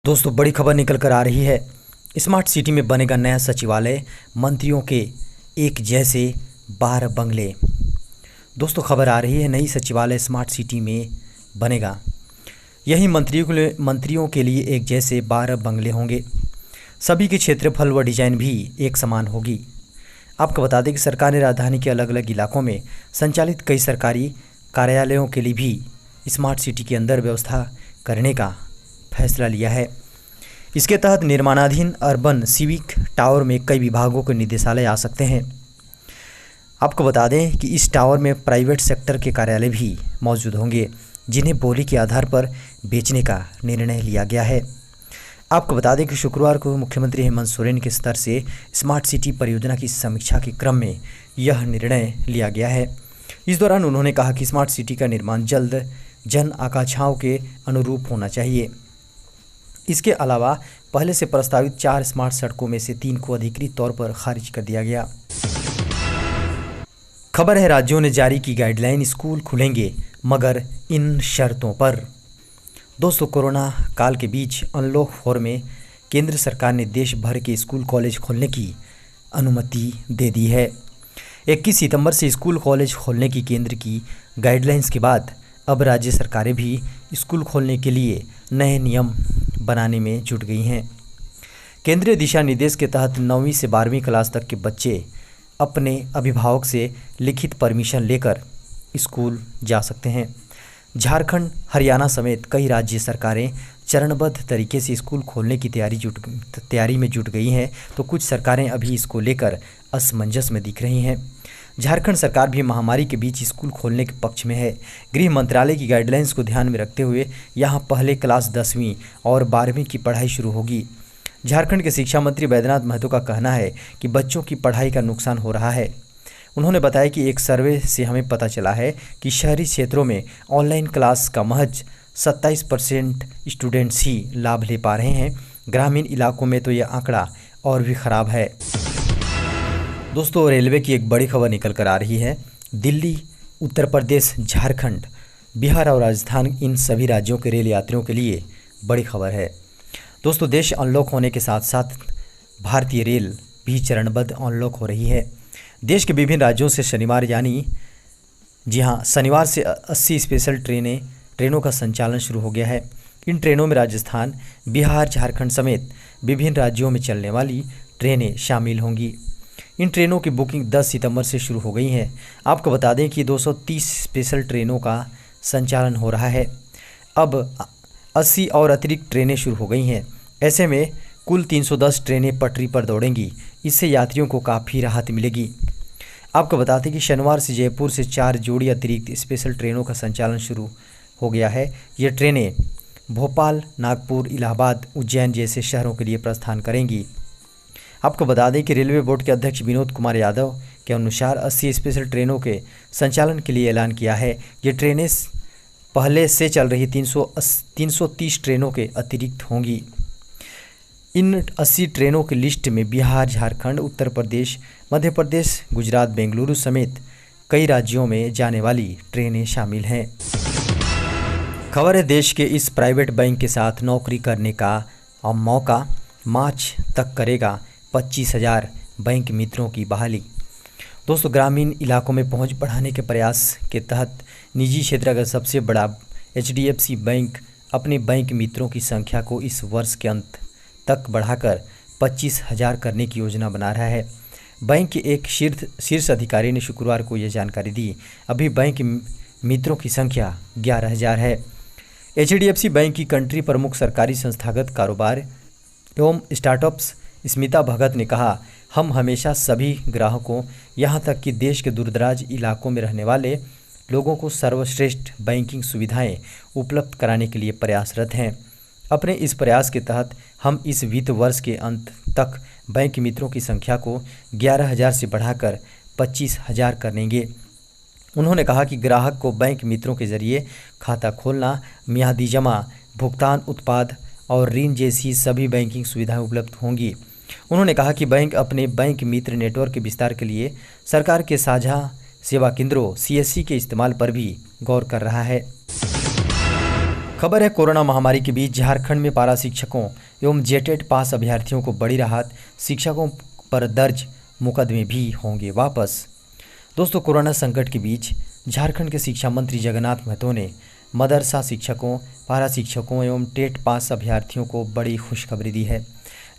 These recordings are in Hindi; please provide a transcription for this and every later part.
दोस्तों, बड़ी खबर निकल कर आ रही है। स्मार्ट सिटी में बनेगा नया सचिवालय, मंत्रियों के एक जैसे 12 बंगले। दोस्तों, खबर आ रही है नई सचिवालय स्मार्ट सिटी में बनेगा। यही मंत्रियों के लिए एक जैसे 12 बंगले होंगे। सभी के क्षेत्रफल व डिजाइन भी एक समान होगी। आपको बता दें कि सरकार ने राजधानी के अलग अलग इलाकों में संचालित कई सरकारी कार्यालयों के लिए भी स्मार्ट सिटी के अंदर व्यवस्था करने का फैसला लिया है। इसके तहत निर्माणाधीन अर्बन सिविक टावर में कई विभागों के निदेशालय आ सकते हैं। आपको बता दें कि इस टावर में प्राइवेट सेक्टर के कार्यालय भी मौजूद होंगे, जिन्हें बोली के आधार पर बेचने का निर्णय लिया गया है। आपको बता दें कि शुक्रवार को मुख्यमंत्री हेमंत सोरेन के स्तर से स्मार्ट सिटी परियोजना की समीक्षा के क्रम में यह निर्णय लिया गया है। इस दौरान उन्होंने कहा कि स्मार्ट सिटी का निर्माण जल्द जन आकांक्षाओं के अनुरूप होना चाहिए। इसके अलावा पहले से प्रस्तावित 4 स्मार्ट सड़कों में से 3 को अधिकृत तौर पर खारिज कर दिया गया। खबर है राज्यों ने जारी की गाइडलाइन, स्कूल खुलेंगे मगर इन शर्तों पर। दोस्तों, कोरोना काल के बीच अनलॉक 4 में केंद्र सरकार ने देश भर के स्कूल कॉलेज खोलने की अनुमति दे दी है। 21 सितंबर से स्कूल कॉलेज खोलने की केंद्र की गाइडलाइंस के बाद अब राज्य सरकारें भी स्कूल खोलने के लिए नए नियम बनाने में जुट गई हैं। केंद्रीय दिशा निर्देश के तहत 9वीं से 12वीं क्लास तक के बच्चे अपने अभिभावक से लिखित परमिशन लेकर स्कूल जा सकते हैं। झारखंड, हरियाणा समेत कई राज्य सरकारें चरणबद्ध तरीके से स्कूल खोलने की तैयारी में जुट गई हैं, तो कुछ सरकारें अभी इसको लेकर असमंजस में दिख रही हैं। झारखंड सरकार भी महामारी के बीच स्कूल खोलने के पक्ष में है। गृह मंत्रालय की गाइडलाइंस को ध्यान में रखते हुए यहां पहले क्लास 10वीं और 12वीं की पढ़ाई शुरू होगी। झारखंड के शिक्षा मंत्री बैद्यनाथ महतो का कहना है कि बच्चों की पढ़ाई का नुकसान हो रहा है। उन्होंने बताया कि एक सर्वे से हमें पता चला है कि शहरी क्षेत्रों में ऑनलाइन क्लास का महज 27% स्टूडेंट्स ही लाभ ले पा रहे हैं। ग्रामीण इलाकों में तो यह आंकड़ा और भी खराब है। दोस्तों, रेलवे की एक बड़ी खबर निकल कर आ रही है। दिल्ली, उत्तर प्रदेश, झारखंड, बिहार और राजस्थान, इन सभी राज्यों के रेल यात्रियों के लिए बड़ी खबर है। दोस्तों, देश अनलॉक होने के साथ साथ भारतीय रेल भी चरणबद्ध अनलॉक हो रही है। देश के विभिन्न राज्यों से शनिवार से 80 स्पेशल ट्रेनों का संचालन शुरू हो गया है। इन ट्रेनों में राजस्थान, बिहार, झारखंड समेत विभिन्न राज्यों में चलने वाली ट्रेनें शामिल होंगी। इन ट्रेनों की बुकिंग 10 सितंबर से शुरू हो गई है। आपको बता दें कि 230 स्पेशल ट्रेनों का संचालन हो रहा है। अब 80 और अतिरिक्त ट्रेनें शुरू हो गई हैं। ऐसे में कुल 310 ट्रेनें पटरी पर दौड़ेंगी। इससे यात्रियों को काफ़ी राहत मिलेगी। आपको बता दें कि शनिवार से जयपुर से 4 जोड़ी अतिरिक्त स्पेशल ट्रेनों का संचालन शुरू हो गया है। ये ट्रेनें भोपाल, नागपुर, इलाहाबाद, उज्जैन जैसे शहरों के लिए प्रस्थान करेंगी। आपको बता दें कि रेलवे बोर्ड के अध्यक्ष विनोद कुमार यादव के अनुसार 80 स्पेशल ट्रेनों के संचालन के लिए ऐलान किया है। ये ट्रेनें पहले से चल रही 330 ट्रेनों के अतिरिक्त होंगी। इन 80 ट्रेनों की लिस्ट में बिहार, झारखंड, उत्तर प्रदेश, मध्य प्रदेश, गुजरात, बेंगलुरु समेत कई राज्यों में जाने वाली ट्रेनें शामिल हैं। खबर है देश के इस प्राइवेट बैंक के साथ नौकरी करने का मौका मार्च तक करेगा 25,000 बैंक मित्रों की बहाली। दोस्तों, ग्रामीण इलाकों में पहुंच बढ़ाने के प्रयास के तहत निजी क्षेत्र का सबसे बड़ा HDFC बैंक अपने बैंक मित्रों की संख्या को इस वर्ष के अंत तक बढ़ाकर 25,000 करने की योजना बना रहा है। बैंक के एक शीर्ष अधिकारी ने शुक्रवार को यह जानकारी दी। अभी बैंक मित्रों की संख्या 11,000 है। HDFC बैंक की कंट्री प्रमुख सरकारी संस्थागत कारोबार एवं स्टार्टअप्स स्मिता भगत ने कहा, हम हमेशा सभी ग्राहकों, यहाँ तक कि देश के दूरदराज इलाकों में रहने वाले लोगों को सर्वश्रेष्ठ बैंकिंग सुविधाएं उपलब्ध कराने के लिए प्रयासरत हैं। अपने इस प्रयास के तहत हम इस वित्त वर्ष के अंत तक बैंक मित्रों की संख्या को 11,000 से बढ़ाकर 25,000 कर देंगे। उन्होंने कहा कि ग्राहक को बैंक मित्रों के जरिए खाता खोलना, मियादी जमा, भुगतान, उत्पाद और ऋण जैसी सभी बैंकिंग सुविधाएं उपलब्ध होंगी। उन्होंने कहा कि बैंक अपने बैंक मित्र नेटवर्क के विस्तार के लिए सरकार के साझा सेवा केंद्रों CSC के इस्तेमाल पर भी गौर कर रहा है। खबर है कोरोना महामारी के बीच झारखंड में पारा शिक्षकों एवं जेटेट पास अभ्यर्थियों को बड़ी राहत, शिक्षकों पर दर्ज मुकदमे भी होंगे वापस। दोस्तों, कोरोना संकट के बीच झारखंड के शिक्षा मंत्री जगन्नाथ महतो ने मदरसा शिक्षकों, पारा शिक्षकों एवं टेट पास अभ्यर्थियों को बड़ी खुशखबरी दी है।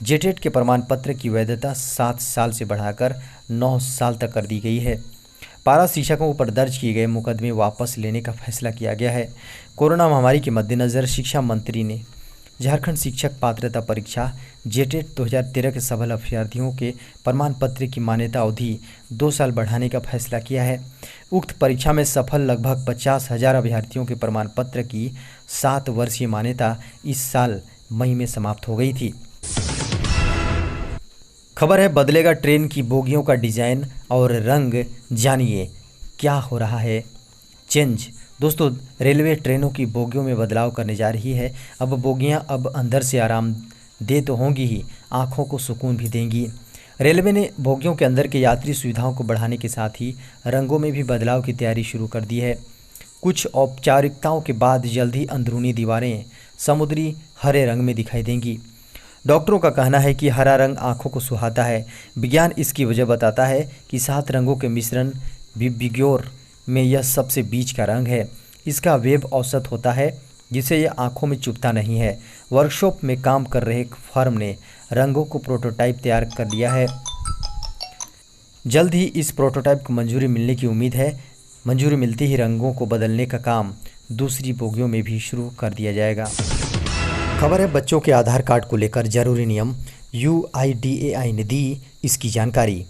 जेटेट के प्रमाण पत्र की वैधता 7 साल से बढ़ाकर 9 साल तक कर दी गई है। पारा शिक्षकों पर दर्ज किए गए मुकदमे वापस लेने का फैसला किया गया है। कोरोना महामारी के मद्देनज़र शिक्षा मंत्री ने झारखंड शिक्षक पात्रता परीक्षा जेटेट 2013 के सफल अभ्यर्थियों के प्रमाण पत्र की मान्यता अवधि 2 साल बढ़ाने का फैसला किया है। उक्त परीक्षा में सफल लगभग 50,000 अभ्यर्थियों के प्रमाण पत्र की 7 वर्षीय मान्यता इस साल मई में समाप्त हो गई थी। खबर है बदलेगा ट्रेन की बोगियों का डिज़ाइन और रंग, जानिए क्या हो रहा है चेंज। दोस्तों, रेलवे ट्रेनों की बोगियों में बदलाव करने जा रही है। अब बोगियां अब अंदर से आरामदेह तो होंगी ही, आँखों को सुकून भी देंगी। रेलवे ने बोगियों के अंदर के यात्री सुविधाओं को बढ़ाने के साथ ही रंगों में भी बदलाव की तैयारी शुरू कर दी है। कुछ औपचारिकताओं के बाद जल्द ही अंदरूनी दीवारें समुद्री हरे रंग में दिखाई देंगी। डॉक्टरों का कहना है कि हरा रंग आँखों को सुहाता है। विज्ञान इसकी वजह बताता है कि 7 रंगों के मिश्रण विबग्योर में यह सबसे बीच का रंग है। इसका वेब औसत होता है जिसे यह आँखों में चुभता नहीं है। वर्कशॉप में काम कर रहे फर्म ने रंगों को प्रोटोटाइप तैयार कर लिया है। जल्द ही इस प्रोटोटाइप को मंजूरी मिलने की उम्मीद है। मंजूरी मिलते ही रंगों को बदलने का काम दूसरी बोगियों में भी शुरू कर दिया जाएगा। खबर है बच्चों के आधार कार्ड को लेकर जरूरी नियम, UIDAI ने दी इसकी जानकारी।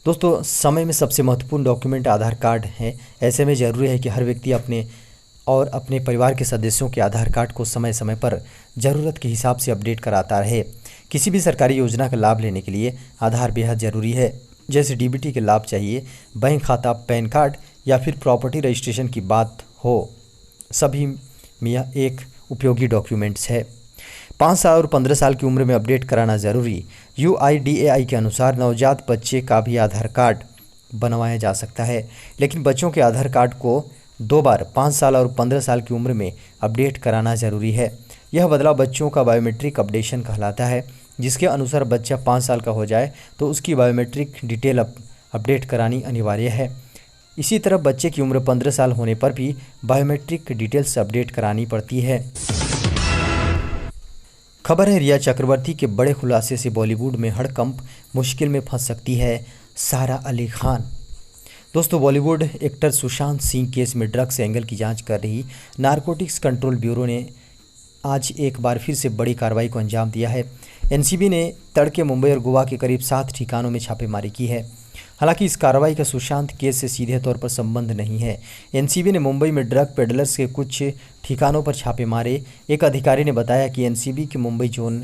दोस्तों, समय में सबसे महत्वपूर्ण डॉक्यूमेंट आधार कार्ड है। ऐसे में ज़रूरी है कि हर व्यक्ति अपने परिवार के सदस्यों के आधार कार्ड को समय समय पर ज़रूरत के हिसाब से अपडेट कराता रहे। किसी भी सरकारी योजना का लाभ लेने के लिए आधार बेहद ज़रूरी है। जैसे DBT के लाभ चाहिए, बैंक खाता, पैन कार्ड या फिर प्रॉपर्टी रजिस्ट्रेशन की बात हो, सभी में यह एक उपयोगी डॉक्यूमेंट्स है। 5 साल और 15 साल की उम्र में अपडेट कराना ज़रूरी। UIDAI के अनुसार नवजात बच्चे का भी आधार कार्ड बनवाया जा सकता है, लेकिन बच्चों के आधार कार्ड को 2 बार 5 साल और 15 साल की उम्र में अपडेट कराना ज़रूरी है। यह बदलाव बच्चों का बायोमेट्रिक अपडेशन कहलाता है, जिसके अनुसार बच्चा 5 साल का हो जाए तो उसकी बायोमेट्रिक डिटेल अपडेट करानी अनिवार्य है। इसी तरह बच्चे की उम्र 15 साल होने पर भी बायोमेट्रिक डिटेल्स अपडेट करानी पड़ती है। खबर है रिया चक्रवर्ती के बड़े खुलासे से बॉलीवुड में हड़कंप, मुश्किल में फंस सकती है सारा अली खान। दोस्तों, बॉलीवुड एक्टर सुशांत सिंह केस में ड्रग्स एंगल की जांच कर रही नारकोटिक्स कंट्रोल ब्यूरो ने आज एक बार फिर से बड़ी कार्रवाई को अंजाम दिया है। NCB ने तड़के मुंबई और गोवा के करीब 7 ठिकानों में छापेमारी की है। हालांकि इस कार्रवाई का सुशांत केस से सीधे तौर पर संबंध नहीं है। NCB ने मुंबई में ड्रग पेडलर्स के कुछ ठिकानों पर छापे मारे। एक अधिकारी ने बताया कि NCB के मुंबई जोन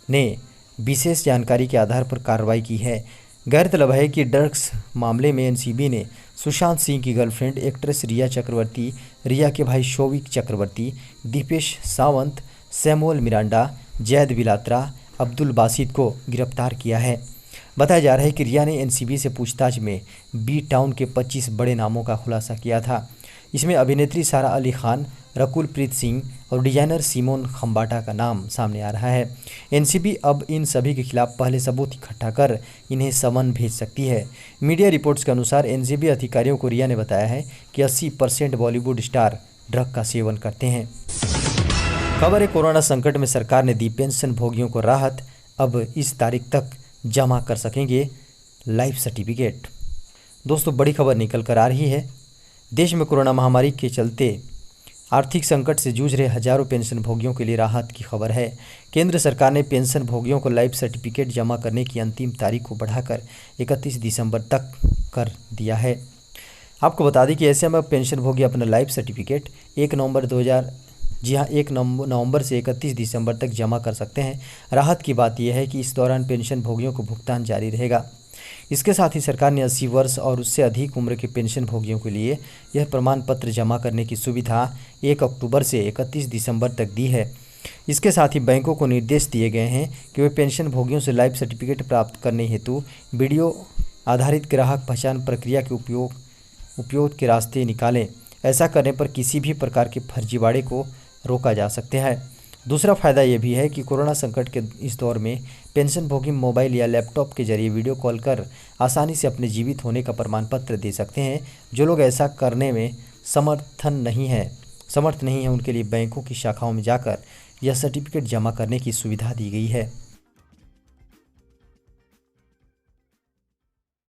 ने विशेष जानकारी के आधार पर कार्रवाई की है। गौरतलब है कि ड्रग्स मामले में NCB ने सुशांत सिंह की गर्लफ्रेंड एक्ट्रेस रिया चक्रवर्ती, रिया के भाई शोविक चक्रवर्ती, दीपेश सावंत, सैमुअल मिरांडा, जैद बिलात्रा, अब्दुल बासित को गिरफ्तार किया है। बताया जा रहा है कि रिया ने NCB से पूछताछ में बी टाउन के 25 बड़े नामों का खुलासा किया था। इसमें अभिनेत्री सारा अली खान, रकुल प्रीत सिंह और डिजाइनर सिमोन खम्बाटा का नाम सामने आ रहा है। NCB अब इन सभी के खिलाफ पहले सबूत इकट्ठा कर इन्हें समन भेज सकती है। मीडिया रिपोर्ट्स के अनुसार NCB अधिकारियों को रिया ने बताया है कि 80% बॉलीवुड स्टार ड्रग का सेवन करते हैं। खबर है कोरोना संकट में सरकार ने दी पेंशन भोगियों को राहत। अब इस तारीख तक जमा कर सकेंगे लाइफ सर्टिफिकेट। दोस्तों, बड़ी खबर निकल कर आ रही है। देश में कोरोना महामारी के चलते आर्थिक संकट से जूझ रहे हजारों पेंशन भोगियों के लिए राहत की खबर है। केंद्र सरकार ने पेंशन भोगियों को लाइफ सर्टिफिकेट जमा करने की अंतिम तारीख को बढ़ाकर 31 दिसंबर तक कर दिया है। आपको बता दें कि ऐसे में अब पेंशन भोगी अपना लाइफ सर्टिफिकेट 1 नवंबर से 31 दिसंबर तक जमा कर सकते हैं। राहत की बात यह है कि इस दौरान पेंशन भोगियों को भुगतान जारी रहेगा। इसके साथ ही सरकार ने 80 वर्ष और उससे अधिक उम्र के पेंशन भोगियों के लिए यह प्रमाण पत्र जमा करने की सुविधा 1 अक्टूबर से 31 दिसंबर तक दी है। इसके साथ ही बैंकों को निर्देश दिए गए हैं कि वे पेंशन भोगियों से लाइफ सर्टिफिकेट प्राप्त करने हेतु वीडियो आधारित ग्राहक पहचान प्रक्रिया के उपयोग के रास्ते निकालें। ऐसा करने पर किसी भी प्रकार के फर्जीवाड़े को रोका जा सकता है। दूसरा फ़ायदा ये भी है कि कोरोना संकट के इस दौर में पेंशनभोगी मोबाइल या लैपटॉप के जरिए वीडियो कॉल कर आसानी से अपने जीवित होने का प्रमाण पत्र दे सकते हैं। जो लोग ऐसा करने में समर्थ नहीं है उनके लिए बैंकों की शाखाओं में जाकर यह सर्टिफिकेट जमा करने की सुविधा दी गई है।